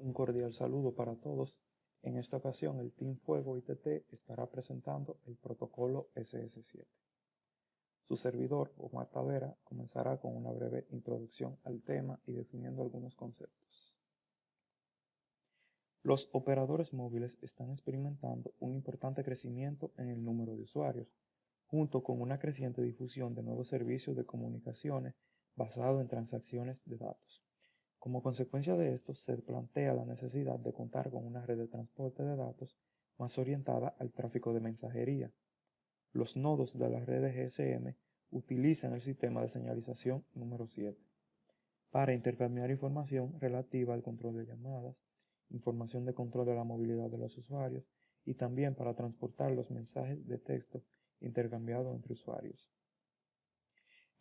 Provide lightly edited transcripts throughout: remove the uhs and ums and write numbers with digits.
Un cordial saludo para todos. En esta ocasión el Team Fuego ITT estará presentando el protocolo SS7. Su servidor, Omar Tavera, comenzará con una breve introducción al tema y definiendo algunos conceptos. Los operadores móviles están experimentando un importante crecimiento en el número de usuarios, junto con una creciente difusión de nuevos servicios de comunicaciones basados en transacciones de datos. Como consecuencia de esto, se plantea la necesidad de contar con una red de transporte de datos más orientada al tráfico de mensajería. Los nodos de las redes GSM utilizan el sistema de señalización número 7 para intercambiar información relativa al control de llamadas, información de control de la movilidad de los usuarios y también para transportar los mensajes de texto intercambiados entre usuarios.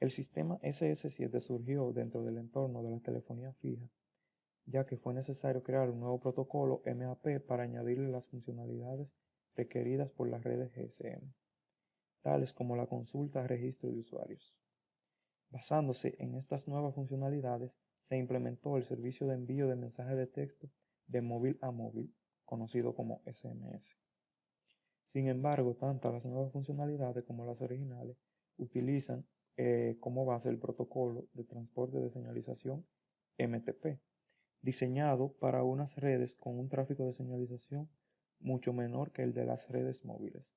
El sistema SS7 surgió dentro del entorno de la telefonía fija, ya que fue necesario crear un nuevo protocolo MAP para añadirle las funcionalidades requeridas por las redes GSM, tales como la consulta a registro de usuarios. Basándose en estas nuevas funcionalidades, se implementó el servicio de envío de mensajes de texto de móvil a móvil, conocido como SMS. Sin embargo, tanto las nuevas funcionalidades como las originales utilizan como base el protocolo de transporte de señalización MTP, diseñado para unas redes con un tráfico de señalización mucho menor que el de las redes móviles.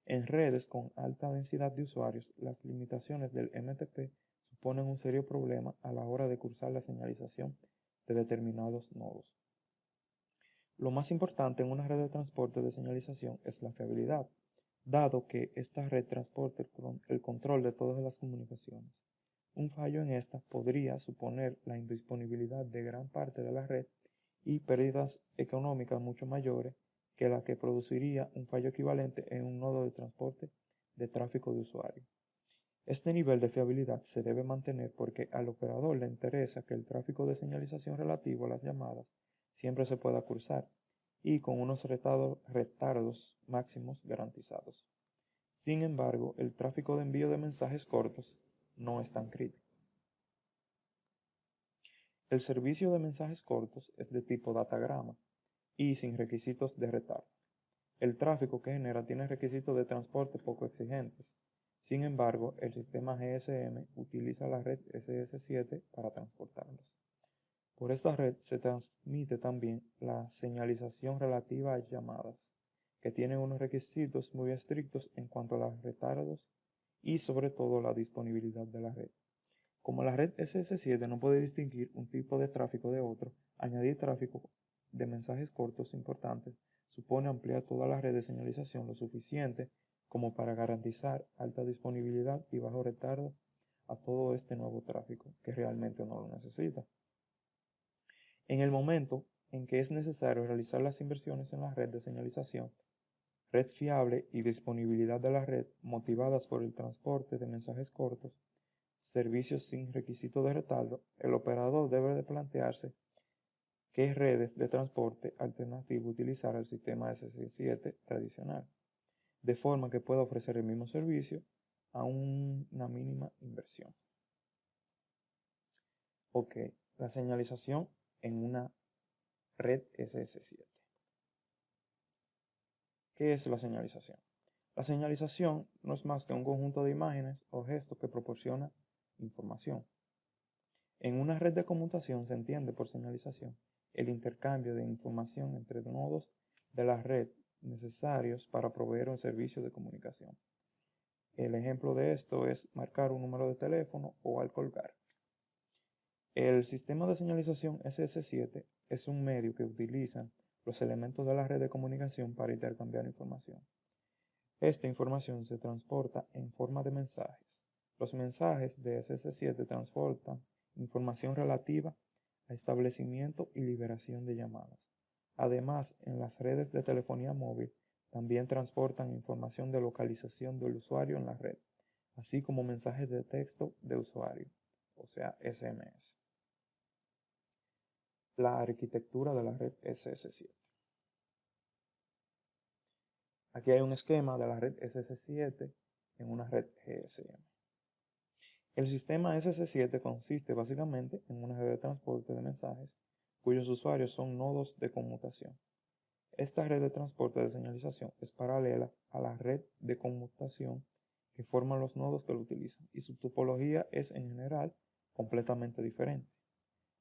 En redes con alta densidad de usuarios, las limitaciones del MTP suponen un serio problema a la hora de cursar la señalización de determinados nodos. Lo más importante en una red de transporte de señalización es la fiabilidad, dado que esta red transporta el control de todas las comunicaciones. Un fallo en esta podría suponer la indisponibilidad de gran parte de la red y pérdidas económicas mucho mayores que la que produciría un fallo equivalente en un nodo de transporte de tráfico de usuario. Este nivel de fiabilidad se debe mantener porque al operador le interesa que el tráfico de señalización relativo a las llamadas siempre se pueda cursar y con unos retardos máximos garantizados. Sin embargo, el tráfico de envío de mensajes cortos no es tan crítico. El servicio de mensajes cortos es de tipo datagrama y sin requisitos de retardo. El tráfico que genera tiene requisitos de transporte poco exigentes. Sin embargo, el sistema GSM utiliza la red SS7 para transportarlos. Por esta red se transmite también la señalización relativa a llamadas, que tiene unos requisitos muy estrictos en cuanto a los retardos y sobre todo la disponibilidad de la red. Como la red SS7 no puede distinguir un tipo de tráfico de otro, añadir tráfico de mensajes cortos importantes supone ampliar toda la red de señalización lo suficiente como para garantizar alta disponibilidad y bajo retardo a todo este nuevo tráfico que realmente no lo necesita. En el momento en que es necesario realizar las inversiones en la red de señalización, red fiable y disponibilidad de la red motivadas por el transporte de mensajes cortos, servicios sin requisito de retardo, el operador debe de plantearse qué redes de transporte alternativo utilizar al sistema SS7 tradicional, de forma que pueda ofrecer el mismo servicio a una mínima inversión. Ok, la señalización en una red SS7. ¿Qué es la señalización? La señalización no es más que un conjunto de imágenes o gestos que proporciona información. En una red de conmutación se entiende por señalización el intercambio de información entre nodos de la red necesarios para proveer un servicio de comunicación. El ejemplo de esto es marcar un número de teléfono o al colgar. El sistema de señalización SS7 es un medio que utilizan los elementos de la red de comunicación para intercambiar información. Esta información se transporta en forma de mensajes. Los mensajes de SS7 transportan información relativa a establecimiento y liberación de llamadas. Además, en las redes de telefonía móvil también transportan información de localización del usuario en la red, así como mensajes de texto de usuario, o sea, SMS. La arquitectura de la red SS7. Aquí hay un esquema de la red SS7 en una red GSM. El sistema SS7 consiste básicamente en una red de transporte de mensajes cuyos usuarios son nodos de conmutación. Esta red de transporte de señalización es paralela a la red de conmutación que forman los nodos que lo utilizan y su topología es en general completamente diferente.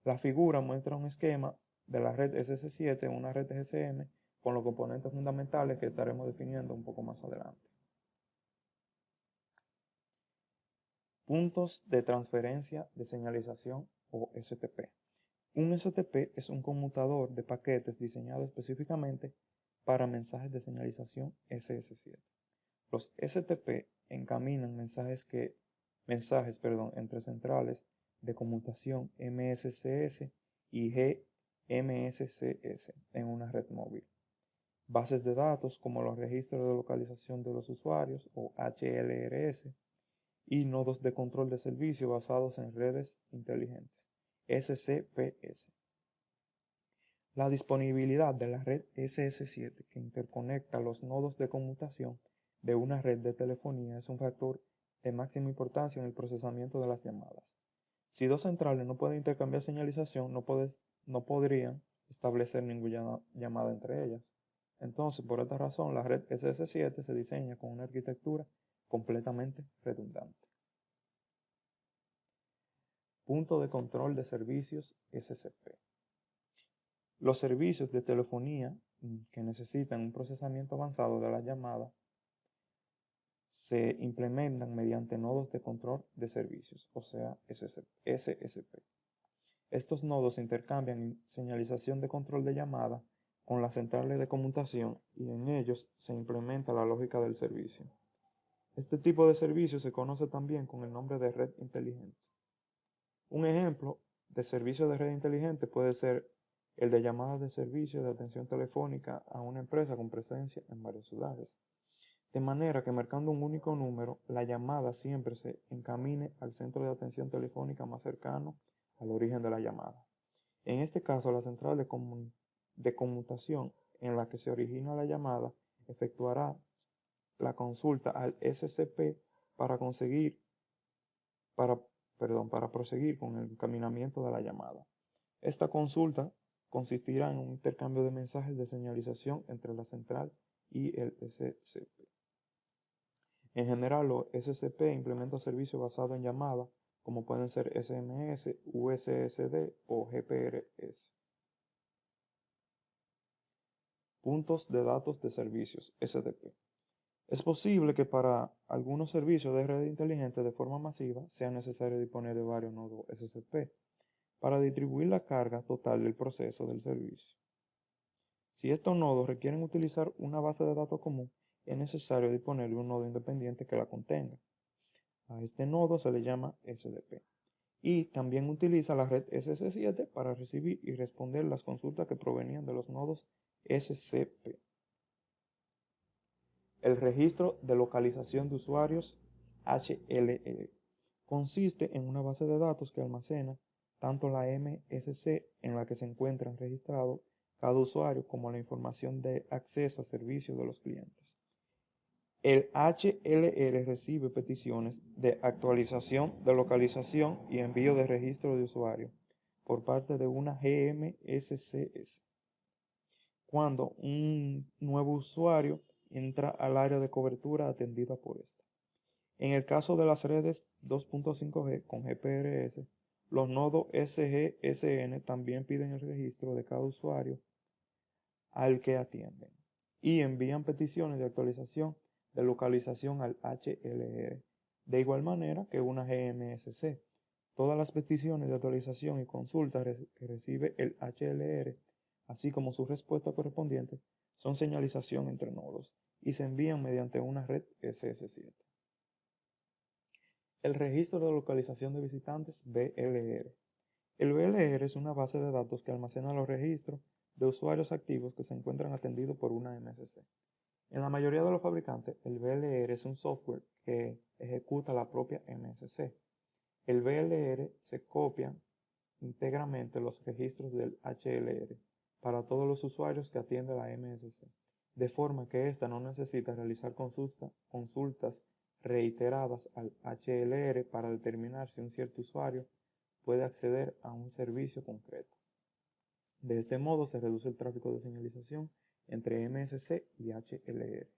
La figura muestra un esquema de la red SS7 en una red de GCM con los componentes fundamentales que estaremos definiendo un poco más adelante. Puntos de transferencia de señalización o STP. Un STP es un conmutador de paquetes diseñado específicamente para mensajes de señalización SS7. Los STP encaminan mensajes entre centrales de conmutación MSCS y GMSCS en una red móvil. Bases de datos como los registros de localización de los usuarios o HLRS y nodos de control de servicio basados en redes inteligentes, SCPS. La disponibilidad de la red SS7 que interconecta los nodos de conmutación de una red de telefonía es un factor de máxima importancia en el procesamiento de las llamadas. Si dos centrales no pueden intercambiar señalización, no podrían establecer ninguna llamada entre ellas. Entonces, por esta razón, la red SS7 se diseña con una arquitectura completamente redundante. Punto de control de servicios SCP. Los servicios de telefonía que necesitan un procesamiento avanzado de la llamada se implementan mediante nodos de control de servicios, o sea, SSP. Estos nodos intercambian señalización de control de llamada con las centrales de conmutación y en ellos se implementa la lógica del servicio. Este tipo de servicio se conoce también con el nombre de red inteligente. Un ejemplo de servicio de red inteligente puede ser el de llamadas de servicio de atención telefónica a una empresa con presencia en varias ciudades. De manera que marcando un único número, la llamada siempre se encamine al centro de atención telefónica más cercano al origen de la llamada. En este caso, la central de conmutación en la que se origina la llamada efectuará la consulta al SCP para proseguir con el encaminamiento de la llamada. Esta consulta consistirá en un intercambio de mensajes de señalización entre la central y el SCP. En general, los SCP implementan servicios basados en llamadas, como pueden ser SMS, USSD o GPRS. Puntos de datos de servicios SDP. Es posible que para algunos servicios de red inteligente de forma masiva sea necesario disponer de varios nodos SCP para distribuir la carga total del proceso del servicio. Si estos nodos requieren utilizar una base de datos común, es necesario disponer de un nodo independiente que la contenga. A este nodo se le llama SDP. Y también utiliza la red SS7 para recibir y responder las consultas que provenían de los nodos SCP. El registro de localización de usuarios HLR consiste en una base de datos que almacena tanto la MSC en la que se encuentran registrados cada usuario como la información de acceso a servicios de los clientes. El HLR recibe peticiones de actualización de localización y envío de registro de usuario por parte de una GMSCS. Cuando un nuevo usuario entra al área de cobertura atendida por esta. En el caso de las redes 2.5G con GPRS, los nodos SGSN también piden el registro de cada usuario al que atienden y envían peticiones de actualización de localización al HLR, de igual manera que una GMSC. Todas las peticiones de actualización y consultas que recibe el HLR, así como su respuesta correspondiente, son señalización entre nodos y se envían mediante una red SS7. El registro de localización de visitantes BLR. El BLR es una base de datos que almacena los registros de usuarios activos que se encuentran atendidos por una MSC. En la mayoría de los fabricantes, el BLR es un software que ejecuta la propia MSC. El BLR se copia íntegramente los registros del HLR para todos los usuarios que atiende la MSC, de forma que ésta no necesita realizar consultas reiteradas al HLR para determinar si un cierto usuario puede acceder a un servicio concreto. De este modo se reduce el tráfico de señalización entre MSC y HLR.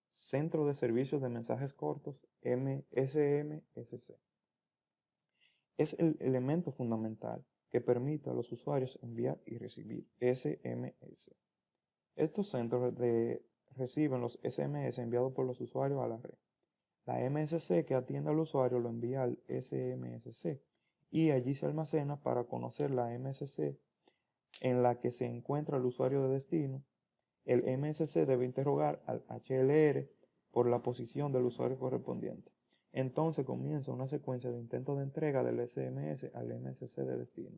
Centro de Servicios de Mensajes Cortos, SMSC. Es el elemento fundamental que permite a los usuarios enviar y recibir SMS. Estos centros reciben los SMS enviados por los usuarios a la red. La MSC que atiende al usuario lo envía al SMSC y allí se almacena para conocer la MSC en la que se encuentra el usuario de destino. El MSC debe interrogar al HLR por la posición del usuario correspondiente. Entonces comienza una secuencia de intentos de entrega del SMS al MSC de destino.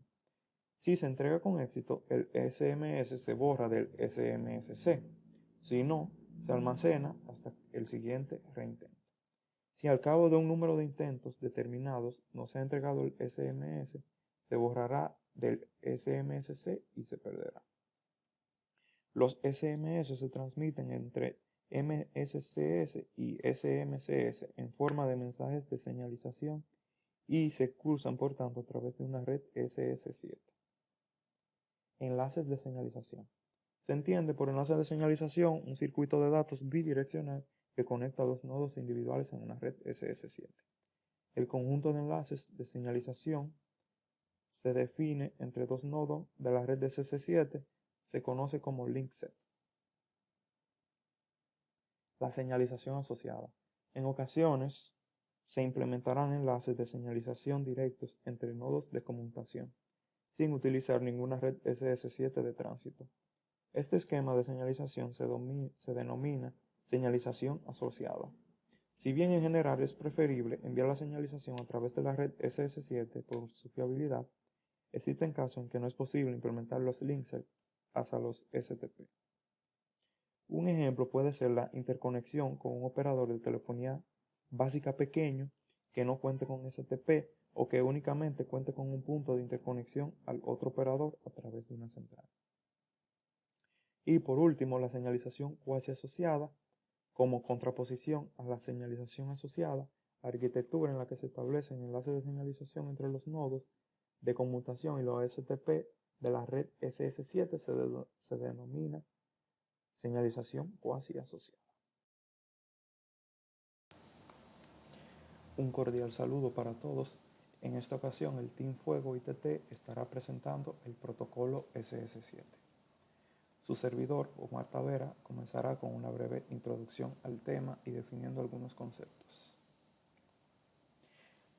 Si se entrega con éxito, el SMS se borra del SMSC. Si no, se almacena hasta el siguiente reintento. Si al cabo de un número de intentos determinados no se ha entregado el SMS, se borrará del SMSC y se perderá. Los SMS se transmiten entre MSCS y SMCS en forma de mensajes de señalización y se cruzan por tanto a través de una red SS7. Enlaces de señalización. Se entiende por enlace de señalización un circuito de datos bidireccional que conecta dos nodos individuales en una red SS7. El conjunto de enlaces de señalización se define entre dos nodos de la red de SS7, se conoce como link set. La señalización asociada. En ocasiones se implementarán enlaces de señalización directos entre nodos de conmutación, sin utilizar ninguna red SS7 de tránsito. Este esquema de señalización se denomina señalización asociada. Si bien en general es preferible enviar la señalización a través de la red SS7 por su fiabilidad, existen casos en que no es posible implementar los links hacia los STP. Un ejemplo puede ser la interconexión con un operador de telefonía básica pequeño que no cuente con STP o que únicamente cuente con un punto de interconexión al otro operador a través de una central. Y por último, la señalización cuasi asociada, como contraposición a la señalización asociada, arquitectura en la que se establecen enlaces de señalización entre los nodos de conmutación y los STP de la red SS7 se denomina señalización cuasi asociada. Un cordial saludo para todos. En esta ocasión el Team Fuego ITT estará presentando el protocolo SS7. Su servidor, Omar Tavera, comenzará con una breve introducción al tema y definiendo algunos conceptos.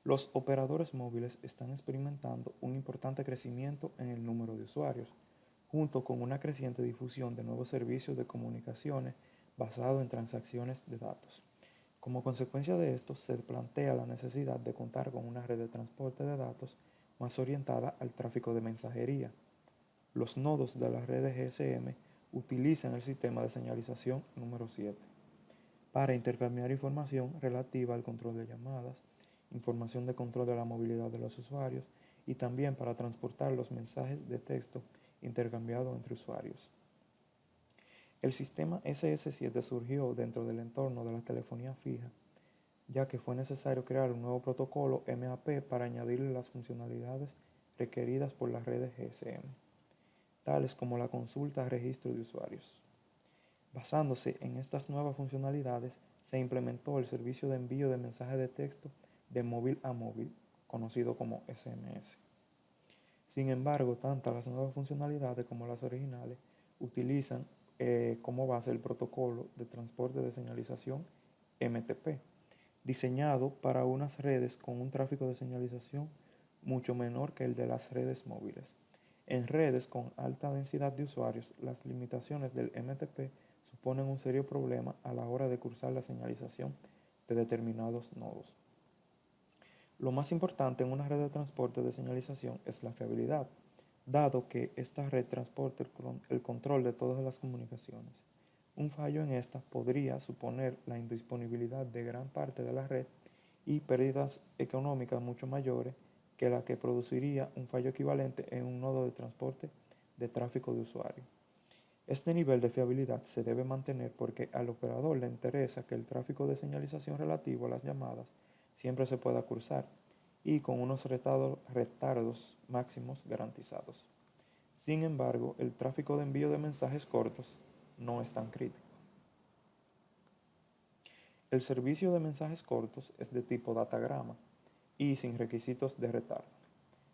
Los operadores móviles están experimentando un importante crecimiento en el número de usuarios, junto con una creciente difusión de nuevos servicios de comunicaciones basados en transacciones de datos. Como consecuencia de esto, se plantea la necesidad de contar con una red de transporte de datos más orientada al tráfico de mensajería. Los nodos de la red de GSM utilizan el sistema de señalización número 7 para intercambiar información relativa al control de llamadas, información de control de la movilidad de los usuarios y también para transportar los mensajes de texto intercambiados entre usuarios. El sistema SS7 surgió dentro del entorno de la telefonía fija, ya que fue necesario crear un nuevo protocolo MAP para añadirle las funcionalidades requeridas por las redes GSM, tales como la consulta a registro de usuarios. Basándose en estas nuevas funcionalidades, se implementó el servicio de envío de mensajes de texto de móvil a móvil, conocido como SMS. Sin embargo, tanto las nuevas funcionalidades como las originales utilizan como base el protocolo de transporte de señalización MTP, diseñado para unas redes con un tráfico de señalización mucho menor que el de las redes móviles. En redes con alta densidad de usuarios, las limitaciones del MTP suponen un serio problema a la hora de cruzar la señalización de determinados nodos. Lo más importante en una red de transporte de señalización es la fiabilidad, dado que esta red transporta el control de todas las comunicaciones. Un fallo en esta podría suponer la indisponibilidad de gran parte de la red y pérdidas económicas mucho mayores que la que produciría un fallo equivalente en un nodo de transporte de tráfico de usuarios. Este nivel de fiabilidad se debe mantener porque al operador le interesa que el tráfico de señalización relativo a las llamadas siempre se pueda cruzar y con unos retardos máximos garantizados. Sin embargo, el tráfico de envío de mensajes cortos no es tan crítico. El servicio de mensajes cortos es de tipo datagrama y sin requisitos de retardo.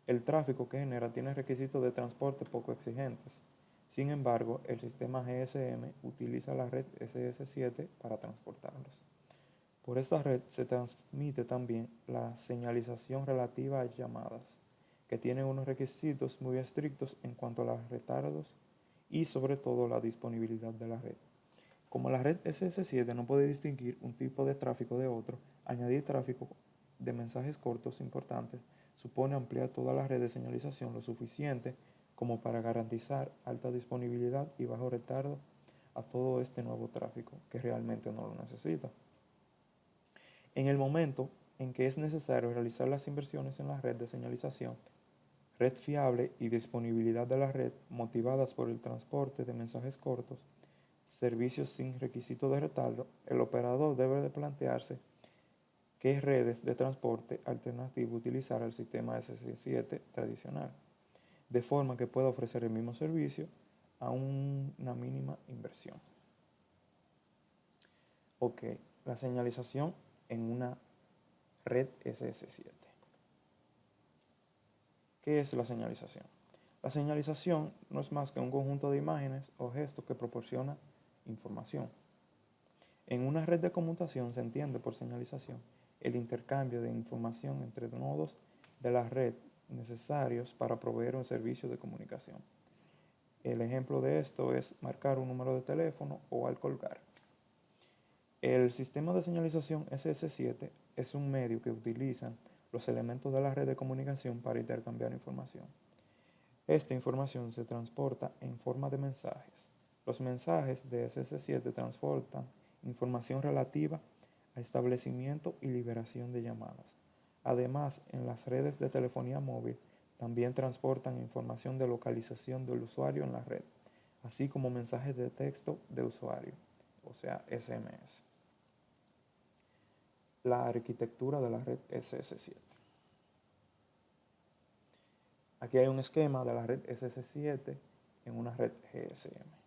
El tráfico que genera tiene requisitos de transporte poco exigentes. Sin embargo, el sistema GSM utiliza la red SS7 para transportarlos. Por esta red se transmite también la señalización relativa a llamadas, que tiene unos requisitos muy estrictos en cuanto a los retardos y sobre todo la disponibilidad de la red. Como la red SS7 no puede distinguir un tipo de tráfico de otro, añadir tráfico de mensajes cortos importantes supone ampliar toda la red de señalización lo suficiente como para garantizar alta disponibilidad y bajo retardo a todo este nuevo tráfico que realmente no lo necesita. En el momento en que es necesario realizar las inversiones en la red de señalización, red fiable y disponibilidad de la red motivadas por el transporte de mensajes cortos, servicios sin requisito de retardo, el operador debe de plantearse qué redes de transporte alternativo utilizar al sistema SS7 tradicional, de forma que pueda ofrecer el mismo servicio a una mínima inversión. Ok, la señalización en una red SS7. ¿Qué es la señalización? La señalización no es más que un conjunto de imágenes o gestos que proporciona información. En una red de conmutación se entiende por señalización el intercambio de información entre nodos de la red necesarios para proveer un servicio de comunicación. El ejemplo de esto es marcar un número de teléfono o al colgar. El sistema de señalización SS7 es un medio que utilizan los elementos de la red de comunicación para intercambiar información. Esta información se transporta en forma de mensajes. Los mensajes de SS7 transportan información relativa a establecimiento y liberación de llamadas. Además, en las redes de telefonía móvil también transportan información de localización del usuario en la red, así como mensajes de texto de usuario, o sea, SMS. La arquitectura de la red SS7. Aquí hay un esquema de la red SS7 en una red GSM.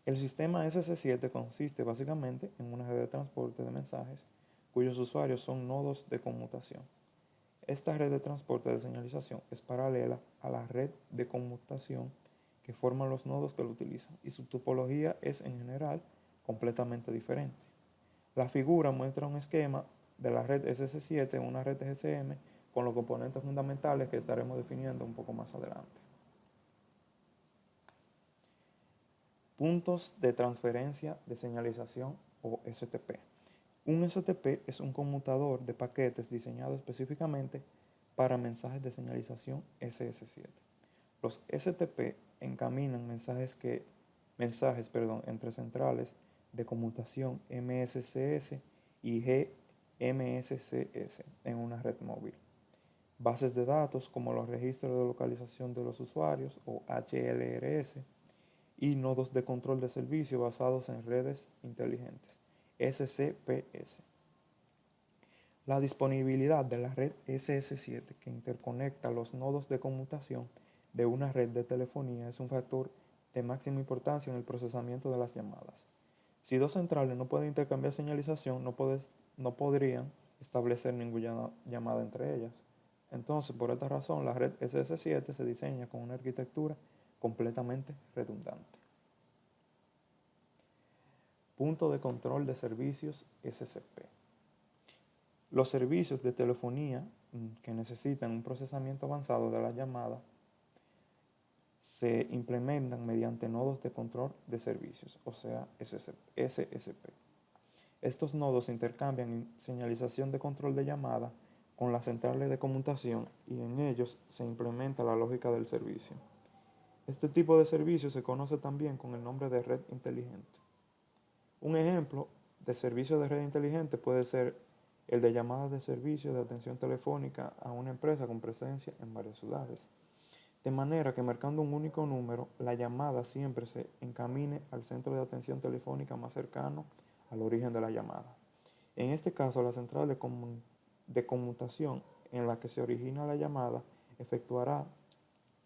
El sistema SS7 consiste básicamente en una red de transporte de mensajes cuyos usuarios son nodos de conmutación. Esta red de transporte de señalización es paralela a la red de conmutación que forman los nodos que lo utilizan y su topología es en general completamente diferente. La figura muestra un esquema de la red SS7 en una red GSM con los componentes fundamentales que estaremos definiendo un poco más adelante. Puntos de transferencia de señalización o STP. Un STP es un conmutador de paquetes diseñado específicamente para mensajes de señalización SS7. Los STP encaminan mensajes entre centrales de conmutación MSCS y GMSCS en una red móvil. Bases de datos como los registros de localización de los usuarios o HLRS y nodos de control de servicio basados en redes inteligentes, SCPS. La disponibilidad de la red SS7 que interconecta los nodos de conmutación de una red de telefonía es un factor de máxima importancia en el procesamiento de las llamadas. Si dos centrales no pueden intercambiar señalización, no podrían establecer ninguna llamada entre ellas. Entonces, por esta razón, la red SS7 se diseña con una arquitectura completamente redundante. Punto de control de servicios SCP. Los servicios de telefonía que necesitan un procesamiento avanzado de la llamada se implementan mediante nodos de control de servicios, o sea, SSP. Estos nodos intercambian señalización de control de llamada con las centrales de conmutación y en ellos se implementa la lógica del servicio. Este tipo de servicio se conoce también con el nombre de red inteligente. Un ejemplo de servicio de red inteligente puede ser el de llamadas de servicio de atención telefónica a una empresa con presencia en varias ciudades. De manera que marcando un único número, la llamada siempre se encamine al centro de atención telefónica más cercano al origen de la llamada. En este caso, la central de conmutación en la que se origina la llamada efectuará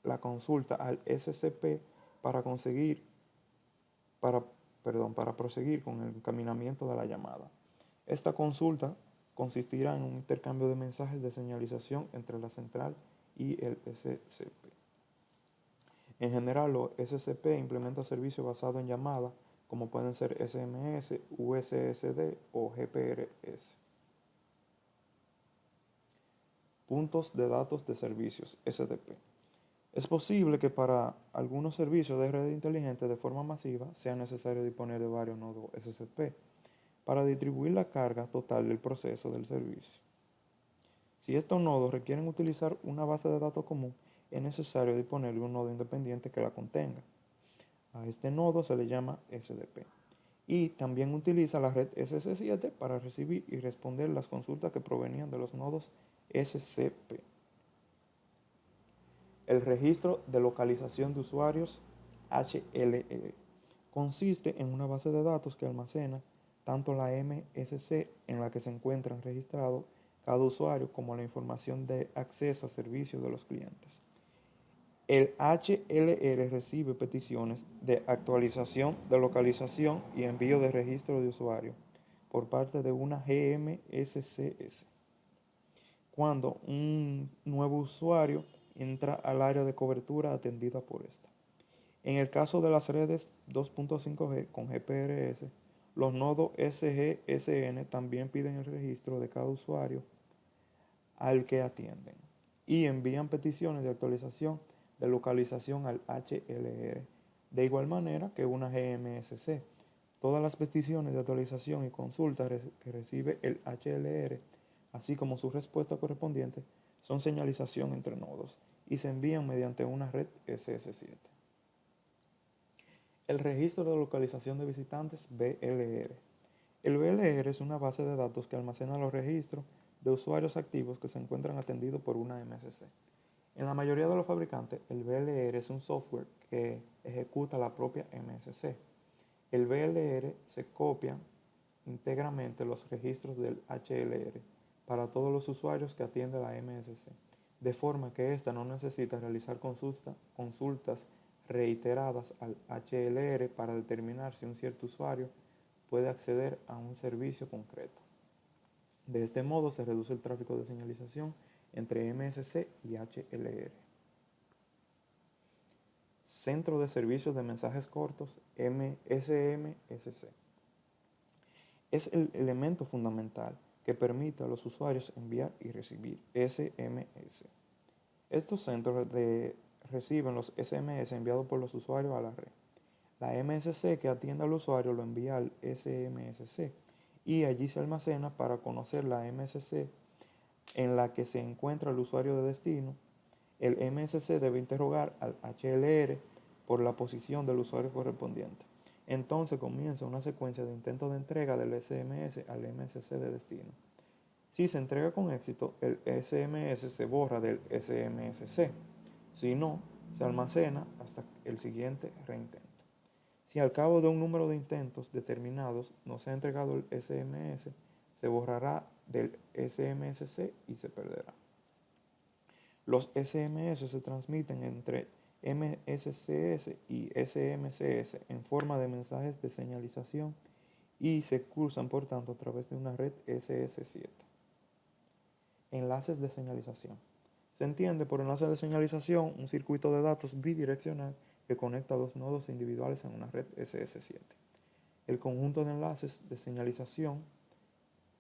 la consulta al SCP para para, para proseguir con el encaminamiento de la llamada. Esta consulta consistirá en un intercambio de mensajes de señalización entre la central y el SCP. En general, los SCP implementan servicios basados en llamadas, como pueden ser SMS, USSD o GPRS. Puntos de datos de servicios, SDP. Es posible que para algunos servicios de red inteligente de forma masiva sea necesario disponer de varios nodos SCP para distribuir la carga total del proceso del servicio. Si estos nodos requieren utilizar una base de datos común, es necesario disponer de un nodo independiente que la contenga. A este nodo se le llama SDP. Y también utiliza la red SC7 para recibir y responder las consultas que provenían de los nodos SCP. El registro de localización de usuarios HLR consiste en una base de datos que almacena tanto la MSC en la que se encuentran registrados cada usuario como la información de acceso a servicios de los clientes. El HLR recibe peticiones de actualización de localización y envío de registro de usuario por parte de una GMSCS. Cuando un nuevo usuario entra al área de cobertura atendida por esta. En el caso de las redes 2.5G con GPRS, los nodos SGSN también piden el registro de cada usuario al que atienden y envían peticiones de actualización de localización al HLR, de igual manera que una GMSC. Todas las peticiones de actualización y consulta que recibe el HLR, así como su respuesta correspondiente, son señalización entre nodos y se envían mediante una red SS7. El registro de localización de visitantes BLR. El BLR es una base de datos que almacena los registros de usuarios activos que se encuentran atendidos por una MSC. En la mayoría de los fabricantes, el BLR es un software que ejecuta la propia MSC. El BLR se copia íntegramente los registros del HLR para todos los usuarios que atiende la MSC, de forma que ésta no necesita realizar consultas reiteradas al HLR para determinar si un cierto usuario puede acceder a un servicio concreto. De este modo se reduce el tráfico de señalización entre MSC y HLR. Centro de Servicios de Mensajes Cortos, SMSC. Es el elemento fundamental que permite a los usuarios enviar y recibir SMS. Estos centros reciben los SMS enviados por los usuarios a la red. La MSC que atiende al usuario lo envía al SMSC y allí se almacena para conocer la MSC en la que se encuentra el usuario de destino. El MSC debe interrogar al HLR por la posición del usuario correspondiente. Entonces comienza una secuencia de intentos de entrega del SMS al MSC de destino. Si se entrega con éxito, el SMS se borra del SMSC. Si no, se almacena hasta el siguiente reintento. Si al cabo de un número de intentos determinados no se ha entregado el SMS, se borrará del SMSC y se perderá. Los SMS se transmiten entre MSCS y SMCS en forma de mensajes de señalización y se cruzan por tanto a través de una red SS7. Enlaces de señalización. Se entiende por enlace de señalización un circuito de datos bidireccional que conecta dos nodos individuales en una red SS7. El conjunto de enlaces de señalización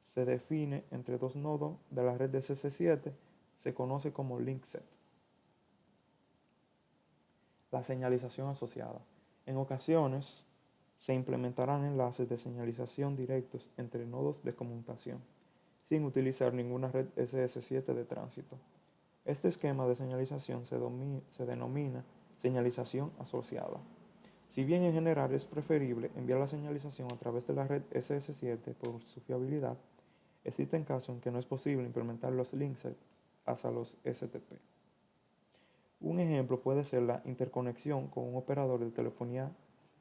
se define entre dos nodos de la red de SS7, se conoce como link set. La señalización asociada. En ocasiones se implementarán enlaces de señalización directos entre nodos de conmutación, sin utilizar ninguna red SS7 de tránsito. Este esquema de señalización se denomina señalización asociada. Si bien en general es preferible enviar la señalización a través de la red SS7 por su fiabilidad, existen casos en que no es posible implementar los link sets hacia los STP. Un ejemplo puede ser la interconexión con un operador de telefonía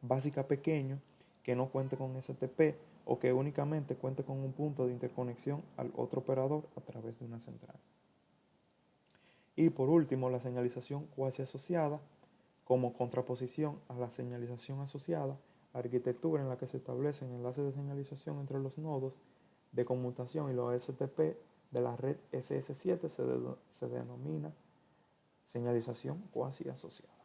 básica pequeño que no cuente con STP o que únicamente cuente con un punto de interconexión al otro operador a través de una central. Y por último, la señalización cuasi asociada, como contraposición a la señalización asociada, arquitectura en la que se establecen enlaces de señalización entre los nodos de conmutación y los STP de la red SS7 se denomina señalización cuasi asociada.